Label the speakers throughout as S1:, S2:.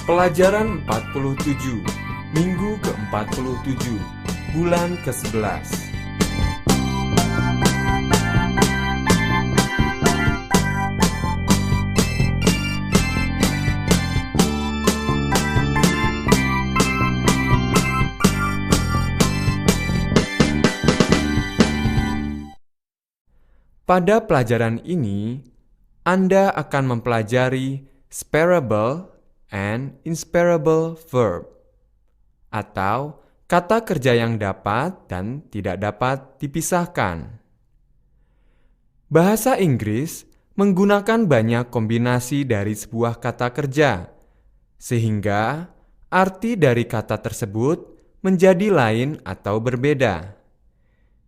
S1: Pelajaran 47, Minggu ke-47, bulan ke-11. Pada pelajaran ini, Anda akan mempelajari separable and inseparable verb, atau kata kerja yang dapat dan tidak dapat dipisahkan. Bahasa Inggris menggunakan banyak kombinasi dari sebuah kata kerja, sehingga arti dari kata tersebut menjadi lain atau berbeda.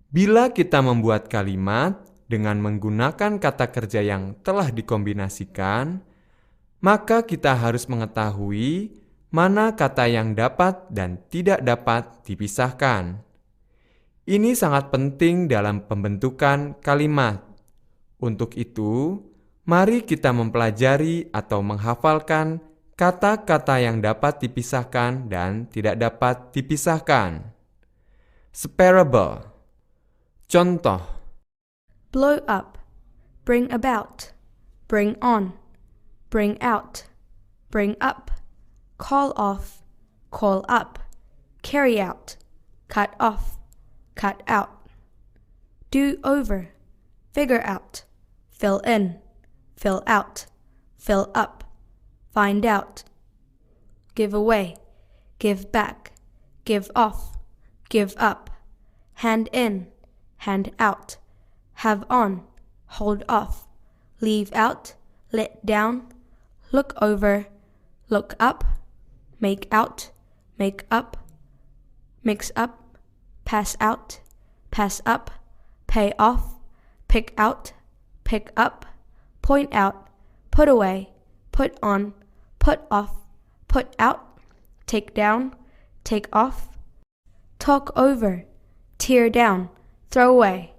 S1: Bila kita membuat kalimat dengan menggunakan kata kerja yang telah dikombinasikan, maka kita harus mengetahui mana kata yang dapat dan tidak dapat dipisahkan. Ini sangat penting dalam pembentukan kalimat. Untuk itu, mari kita mempelajari atau menghafalkan kata-kata yang dapat dipisahkan dan tidak dapat dipisahkan. Separable. Contoh:
S2: blow up, bring about, bring on, bring out, bring up, call off, call up, carry out, cut off, cut out. Do over, figure out, fill in, fill out, fill up, find out. Give away, give back, give off, give up, hand in, hand out, have on, hold off, leave out, let down, look over, look up, make out, make up, mix up, pass out, pass up, pay off, pick out, pick up, point out, put away, put on, put off, put out, take down, take off, talk over, tear down, throw away,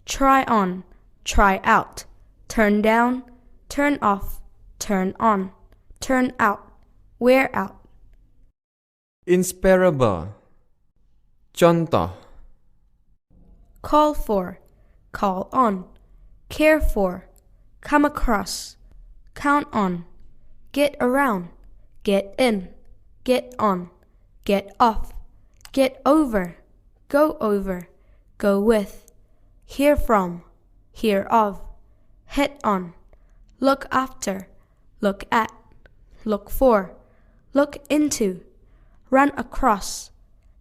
S2: try on, try out, turn down, turn off, turn on, turn out, wear out.
S1: Inseparable. Contoh:
S2: call for, call on, care for, come across, count on, get around, get in, get on, get off, get over, go with, hear from, hear of, hit on, look after, look at, look for, look into, run across,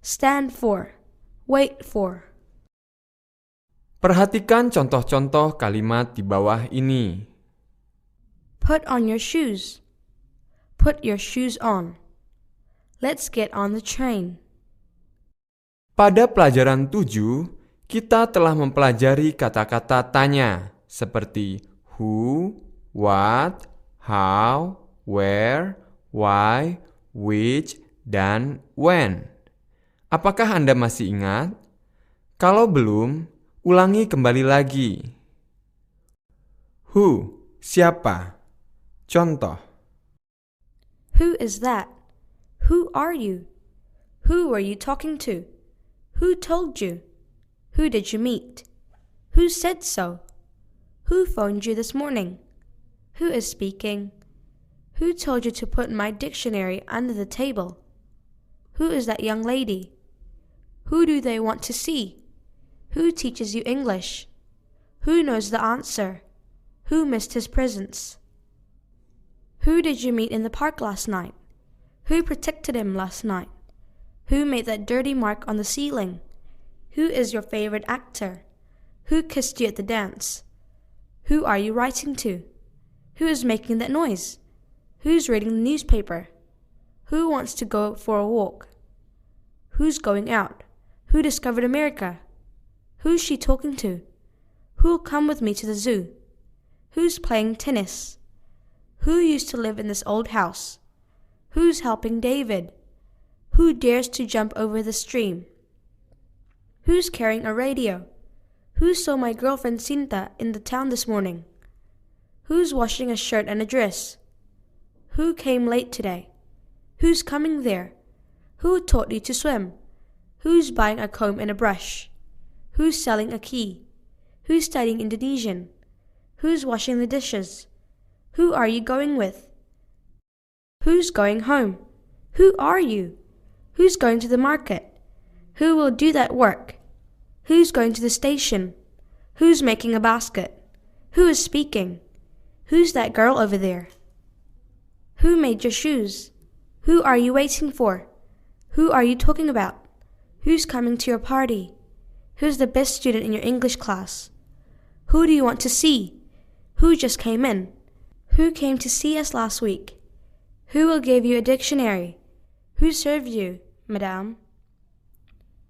S2: stand for, wait for.
S1: Perhatikan contoh-contoh kalimat di bawah ini.
S2: Put on your shoes. Put your shoes on. Let's get on the train.
S1: Pada pelajaran 7, kita telah mempelajari kata-kata tanya seperti who, what, how, where, why, which, dan when. Apakah Anda masih ingat? Kalau belum, ulangi kembali lagi. Who, siapa? Contoh:
S2: Who is that? Who are you? Who were you talking to? Who told you? Who did you meet? Who said so? Who phoned you this morning? Who is speaking? Who told you to put my dictionary under the table? Who is that young lady? Who do they want to see? Who teaches you English? Who knows the answer? Who missed his presents? Who did you meet in the park last night? Who protected him last night? Who made that dirty mark on the ceiling? Who is your favorite actor? Who kissed you at the dance? Who are you writing to? Who is making that noise? Who's reading the newspaper? Who wants to go for a walk? Who's going out? Who discovered America? Who's she talking to? Who'll come with me to the zoo? Who's playing tennis? Who used to live in this old house? Who's helping David? Who dares to jump over the stream? Who's carrying a radio? Who saw my girlfriend Cinta in the town this morning? Who's washing a shirt and a dress? Who came late today? Who's coming there? Who taught you to swim? Who's buying a comb and a brush? Who's selling a key? Who's studying Indonesian? Who's washing the dishes? Who are you going with? Who's going home? Who are you? Who's going to the market? Who will do that work? Who's going to the station? Who's making a basket? Who is speaking? Who's that girl over there? Who made your shoes? Who are you waiting for? Who are you talking about? Who's coming to your party? Who's the best student in your English class? Who do you want to see? Who just came in? Who came to see us last week? Who will give you a dictionary? Who served you, madame?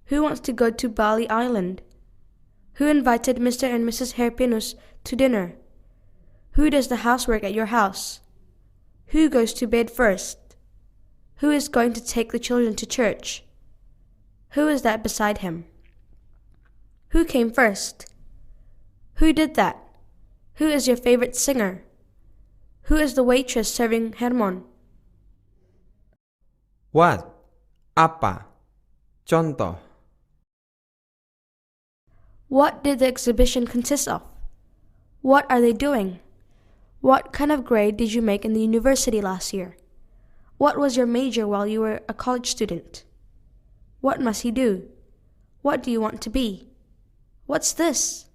S2: Who wants to go to Bali Island? Who invited Mr. and Mrs. Herpinus to dinner? Who does the housework at your house? Who goes to bed first? Who is going to take the children to church? Who is that beside him? Who came first? Who did that? Who is your favorite singer? Who is the waitress serving Hermon?
S1: What? Apa? Contoh.
S2: What did the exhibition consist of? What are they doing? What kind of grade did you make in the university last year? What was your major while you were a college student? What must he do? What do you want to be? What's this?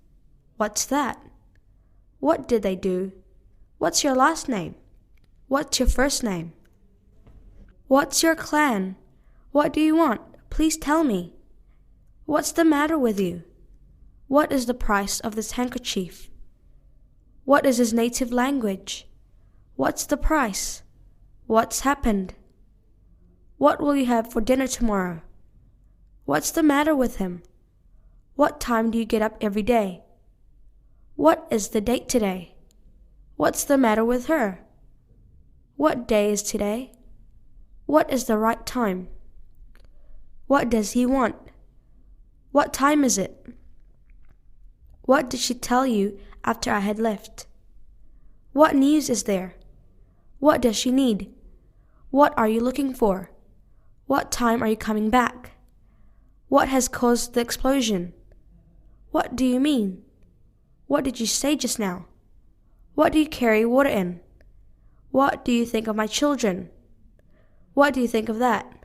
S2: What's that? What did they do? What's your last name? What's your first name? What's your clan? What do you want? Please tell me. What's the matter with you? What is the price of this handkerchief? What is his native language? What's the price? What's happened? What will you have for dinner tomorrow? What's the matter with him? What time do you get up every day? What is the date today? What's the matter with her? What day is today? What is the right time? What does he want? What time is it? What did she tell you after I had left? What news is there? What does she need? What are you looking for? What time are you coming back? What has caused the explosion? What do you mean? What did you say just now? What do you carry water in? What do you think of my children? What do you think of that?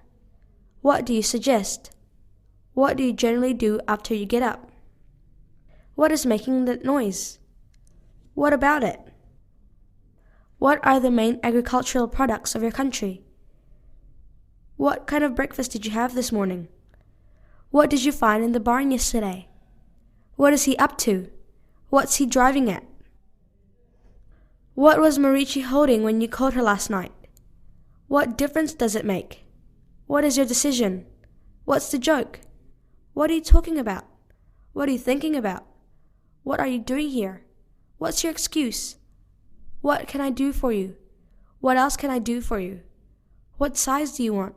S2: What do you suggest? What do you generally do after you get up? What is making that noise? What about it? What are the main agricultural products of your country? What kind of breakfast did you have this morning? What did you find in the barn yesterday? What is he up to? What's he driving at? What was Marichi holding when you called her last night? What difference does it make? What is your decision? What's the joke? What are you talking about? What are you thinking about? What are you doing here? What's your excuse? What can I do for you? What else can I do for you? What size do you want?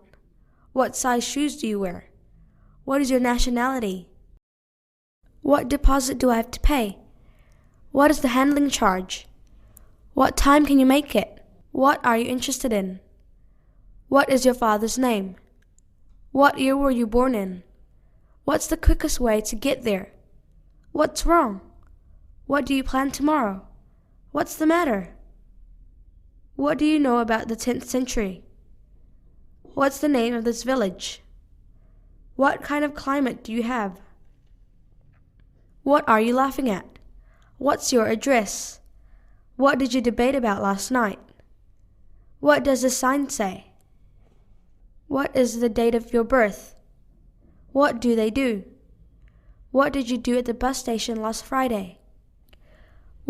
S2: What size shoes do you wear? What is your nationality? What deposit do I have to pay? What is the handling charge? What time can you make it? What are you interested in? What is your father's name? What year were you born in? What's the quickest way to get there? What's wrong? What do you plan tomorrow? What's the matter? What do you know about the 10th century? What's the name of this village? What kind of climate do you have? What are you laughing at? What's your address? What did you debate about last night? What does the sign say? What is the date of your birth? What do they do? What did you do at the bus station last Friday?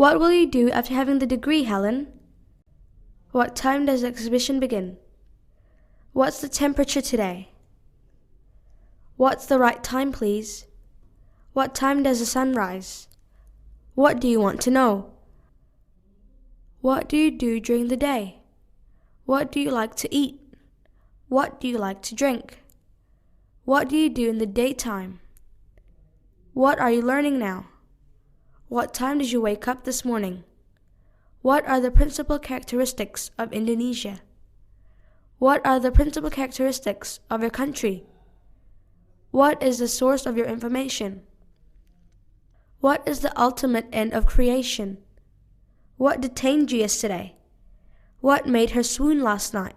S2: What will you do after having the degree, Helen? What time does the exhibition begin? What's the temperature today? What's the right time, please? What time does the sun rise? What do you want to know? What do you do during the day? What do you like to eat? What do you like to drink? What do you do in the daytime? What are you learning now? What time did you wake up this morning? What are the principal characteristics of Indonesia? What are the principal characteristics of your country? What is the source of your information? What is the ultimate end of creation? What detained you yesterday? What made her swoon last night?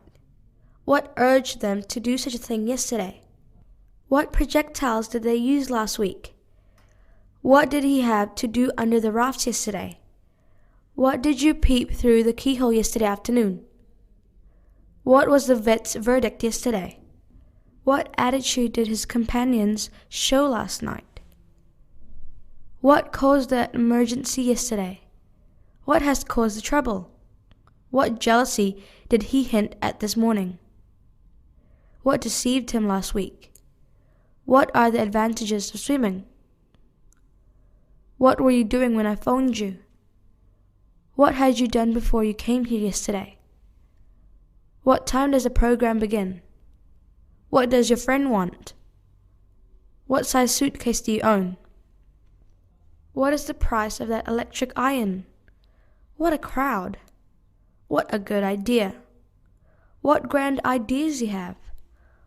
S2: What urged them to do such a thing yesterday? What projectiles did they use last week? What did he have to do under the rafts yesterday? What did you peep through the keyhole yesterday afternoon? What was the vet's verdict yesterday? What attitude did his companions show last night? What caused the emergency yesterday? What has caused the trouble? What jealousy did he hint at this morning? What deceived him last week? What are the advantages of swimming? What were you doing when I phoned you? What had you done before you came here yesterday? What time does the program begin? What does your friend want? What size suitcase do you own? What is the price of that electric iron? What a crowd! What a good idea! What grand ideas you have!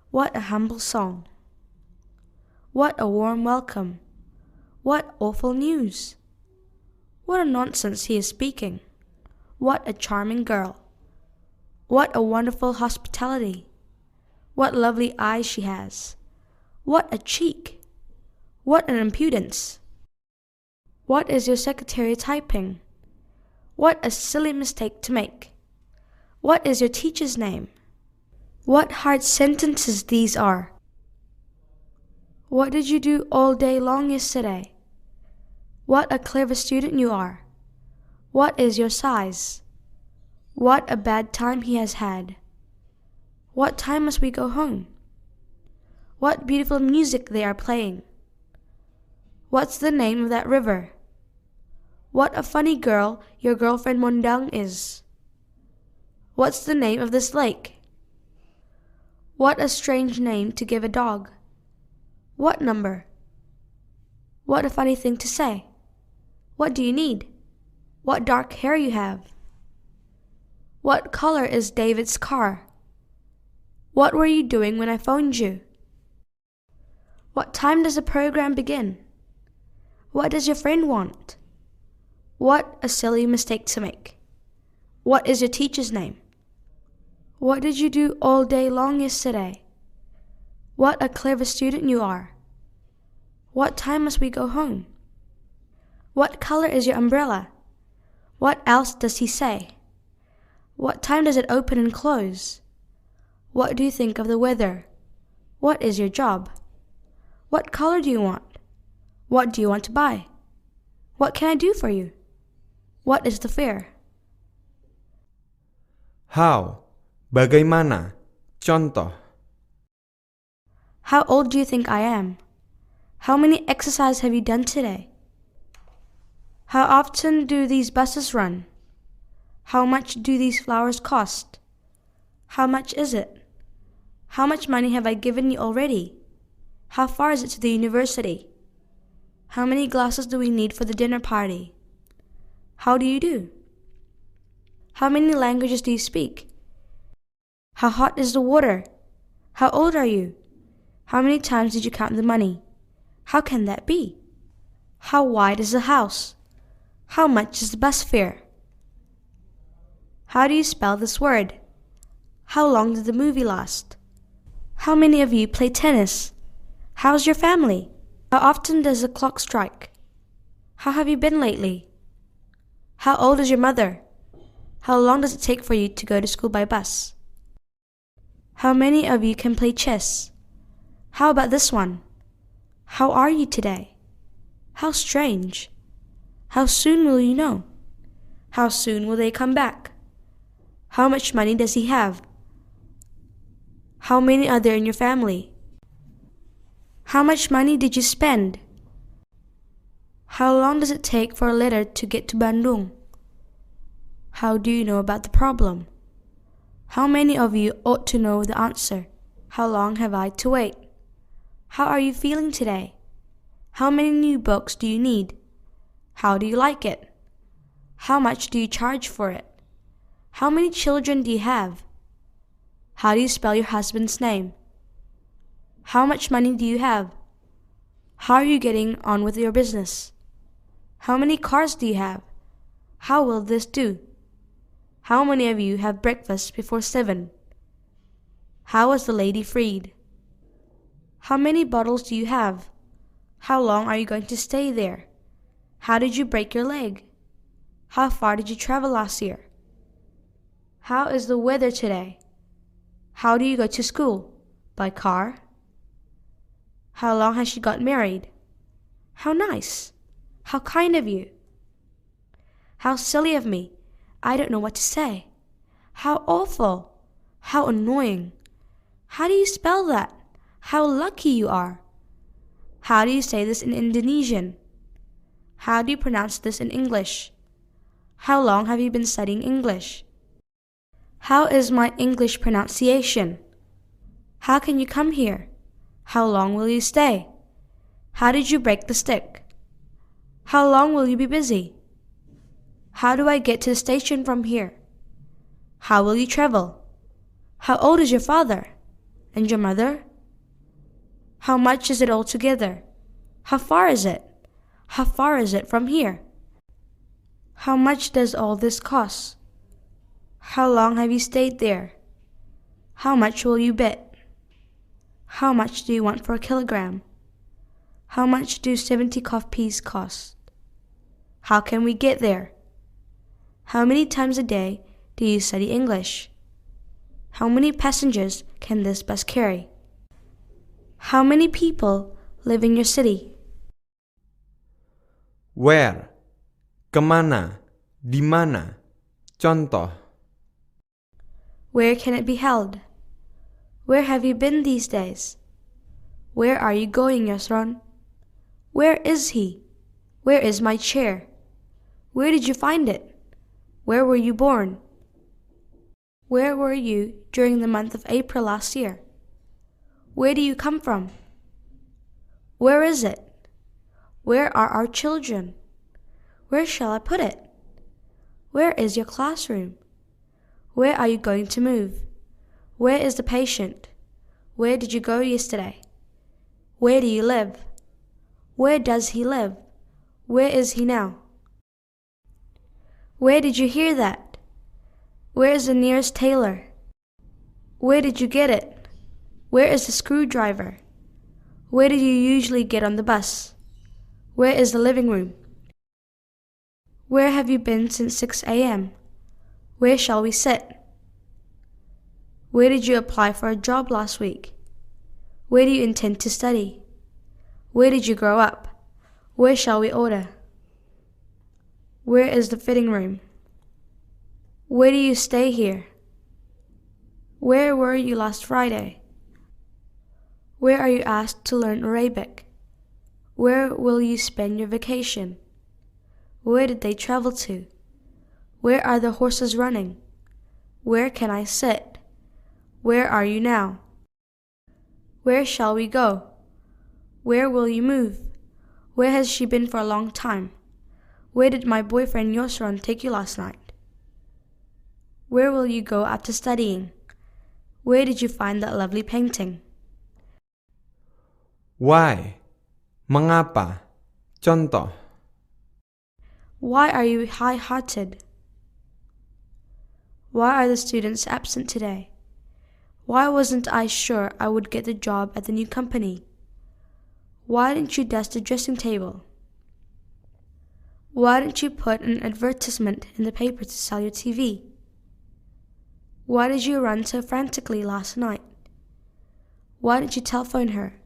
S2: What a humble song! What a warm welcome! What awful news! What a nonsense he is speaking! What a charming girl! What a wonderful hospitality! What lovely eyes she has! What a cheek! What an impudence! What is your secretary typing? What a silly mistake to make! What is your teacher's name? What hard sentences these are! What did you do all day long yesterday? What a clever student you are! What is your size? What a bad time he has had! What time must we go home? What beautiful music they are playing! What's the name of that river? What a funny girl your girlfriend Mondang is! What's the name of this lake? What a strange name to give a dog! What number? What a funny thing to say! What do you need? What dark hair you have! What color is David's car? What were you doing when I phoned you? What time does the program begin? What does your friend want? What a silly mistake to make! What is your teacher's name? What did you do all day long yesterday? What a clever student you are! What time must we go home? What color is your umbrella? What else does he say? What time does it open and close? What do you think of the weather? What is your job? What color do you want? What do you want to buy? What can I do for you? What is the fare?
S1: How? Bagaimana? Contoh.
S2: How old do you think I am? How many exercises have you done today? How often do these buses run? How much do these flowers cost? How much is it? How much money have I given you already? How far is it to the university? How many glasses do we need for the dinner party? How do you do? How many languages do you speak? How hot is the water? How old are you? How many times did you count the money? How can that be? How wide is the house? How much is the bus fare? How do you spell this word? How long did the movie last? How many of you play tennis? How's your family? How often does the clock strike? How have you been lately? How old is your mother? How long does it take for you to go to school by bus? How many of you can play chess? How about this one? How are you today? How strange. How soon will you know? How soon will they come back? How much money does he have? How many are there in your family? How much money did you spend? How long does it take for a letter to get to Bandung? How do you know about the problem? How many of you ought to know the answer? How long have I to wait? How are you feeling today? How many new books do you need? How do you like it? How much do you charge for it? How many children do you have? How do you spell your husband's name? How much money do you have? How are you getting on with your business? How many cars do you have? How will this do? How many of you have breakfast before 7? How was the lady freed? How many bottles do you have? How long are you going to stay there? How did you break your leg? How far did you travel last year? How is the weather today? How do you go to school? By car? How long has she got married? How nice! How kind of you! How silly of me! I don't know what to say. How awful! How annoying! How do you spell that? How lucky you are! How do you say this in Indonesian? How do you pronounce this in English? How long have you been studying English? How is my English pronunciation? How can you come here? How long will you stay? How did you break the stick? How long will you be busy? How do I get to the station from here? How will you travel? How old is your father? And your mother? How much is it all together? How far is it? How far is it from here? How much does all this cost? How long have you stayed there? How much will you bet? How much do you want for a kilogram? How much do 70 copies cost? How can we get there? How many times a day do you study English? How many passengers can this bus carry? How many people live in your city?
S1: Where? Kemana? Di mana? Contoh.
S2: Where can it be held? Where have you been these days? Where are you going, Yasron? Where is he? Where is my chair? Where did you find it? Where were you born? Where were you during the month of April last year? Where do you come from? Where is it? Where are our children? Where shall I put it? Where is your classroom? Where are you going to move? Where is the patient? Where did you go yesterday? Where do you live? Where does he live? Where is he now? Where did you hear that? Where is the nearest tailor? Where did you get it? Where is the screwdriver? Where do you usually get on the bus? Where is the living room? Where have you been since 6 a.m.? Where shall we sit? Where did you apply for a job last week? Where do you intend to study? Where did you grow up? Where shall we order? Where is the fitting room? Where do you stay here? Where were you last Friday? Where are you asked to learn Arabic? Where will you spend your vacation? Where did they travel to? Where are the horses running? Where can I sit? Where are you now? Where shall we go? Where will you move? Where has she been for a long time? Where did my boyfriend Yosran take you last night? Where will you go after studying? Where did you find that lovely painting?
S1: Why? Mengapa? Contoh.
S2: Why are you high-hearted? Why are the students absent today? Why wasn't I sure I would get the job at the new company? Why didn't you dust the dressing table? Why didn't you put an advertisement in the paper to sell your TV? Why did you run so frantically last night? Why didn't you telephone her?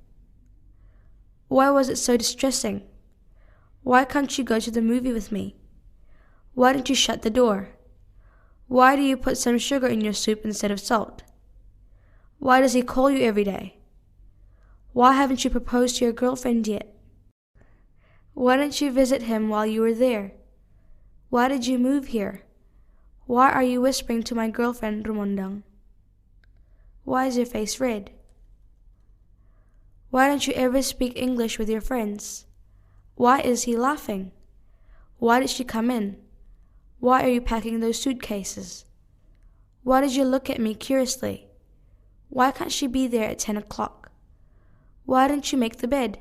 S2: Why was it so distressing? Why can't you go to the movie with me? Why didn't you shut the door? Why do you put some sugar in your soup instead of salt? Why does he call you every day? Why haven't you proposed to your girlfriend yet? Why didn't you visit him while you were there? Why did you move here? Why are you whispering to my girlfriend, Rumondang? Why is your face red? Why don't you ever speak English with your friends? Why is he laughing? Why did she come in? Why are you packing those suitcases? Why did you look at me curiously? Why can't she be there at 10 o'clock? Why didn't you make the bed?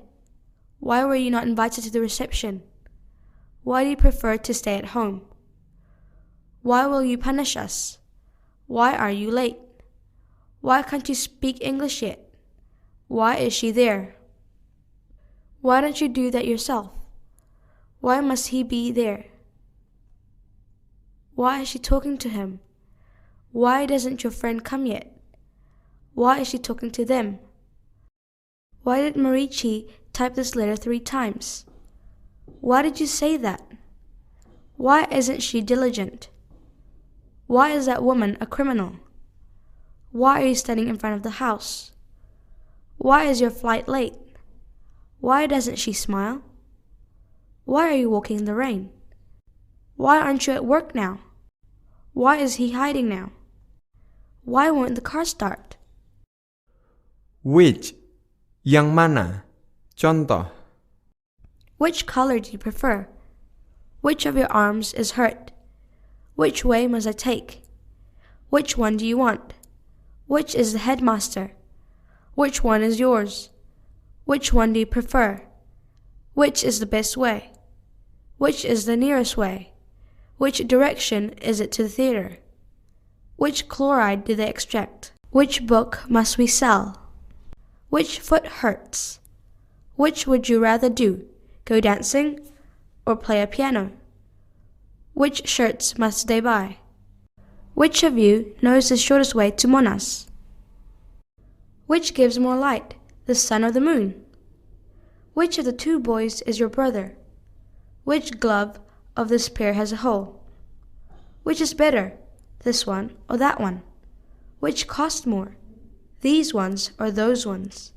S2: Why were you not invited to the reception? Why do you prefer to stay at home? Why will you punish us? Why are you late? Why can't you speak English yet? Why is she there? Why don't you do that yourself? Why must he be there? Why is she talking to him? Why doesn't your friend come yet? Why is she talking to them? Why did Marichi type this letter 3 times? Why did you say that? Why isn't she diligent? Why is that woman a criminal? Why are you standing in front of the house? Why is your flight late? Why doesn't she smile? Why are you walking in the rain? Why aren't you at work now? Why is he hiding now? Why won't the car start?
S1: Which? Yang mana? Contoh.
S2: Which color do you prefer? Which of your arms is hurt? Which way must I take? Which one do you want? Which is the headmaster? Which one is yours? Which one do you prefer? Which is the best way? Which is the nearest way? Which direction is it to the theater? Which chloride do they extract? Which book must we sell? Which foot hurts? Which would you rather do? Go dancing or play a piano? Which shirts must they buy? Which of you knows the shortest way to Monas? Which gives more light, the sun or the moon? Which of the 2 boys is your brother? Which glove of this pair has a hole? Which is better, this one or that one? Which cost more, these ones or those ones?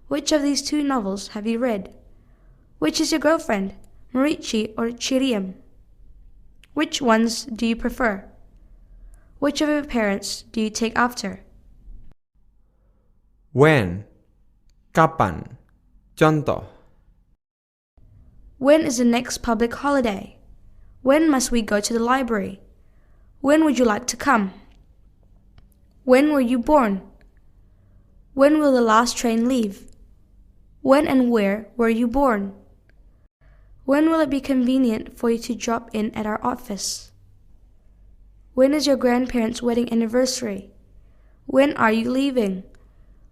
S2: Which of these 2 novels have you read? Which is your girlfriend, Marichi or Chiriam? Which ones do you prefer? Which of your parents do you take after?
S1: When? Kapan? Contoh.
S2: When is the next public holiday? When must we go to the library? When would you like to come? When were you born? When will the last train leave? When and where were you born? When will it be convenient for you to drop in at our office? When is your grandparents' wedding anniversary? When are you leaving?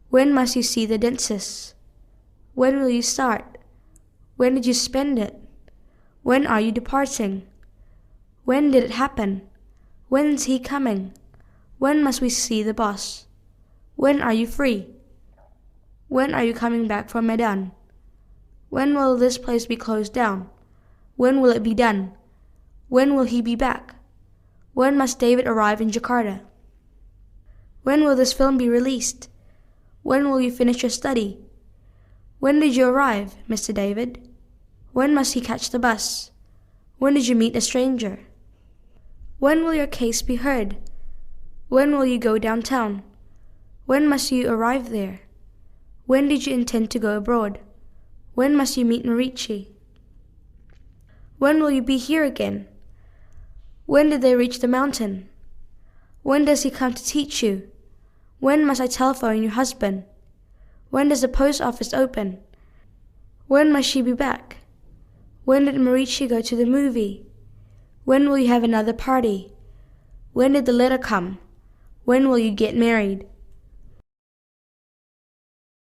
S2: When must you see the dentist? When will you start? When did you spend it? When are you departing? When did it happen? When's he coming? When must we see the boss? When are you free? When are you coming back from Medan? When will this place be closed down? When will it be done? When will he be back? When must David arrive in Jakarta? When will this film be released? When will you finish your study? When did you arrive, Mr. David? When must he catch the bus? When did you meet a stranger? When will your case be heard? When will you go downtown? When must you arrive there? When did you intend to go abroad? When must you meet Marichi? When will you be here again? When did they reach the mountain? When does he come to teach you? When must I telephone your husband? When does the post office open? When must she be back? When did Marichi go to the movie? When will you have another party? When did the letter come? When will you get married?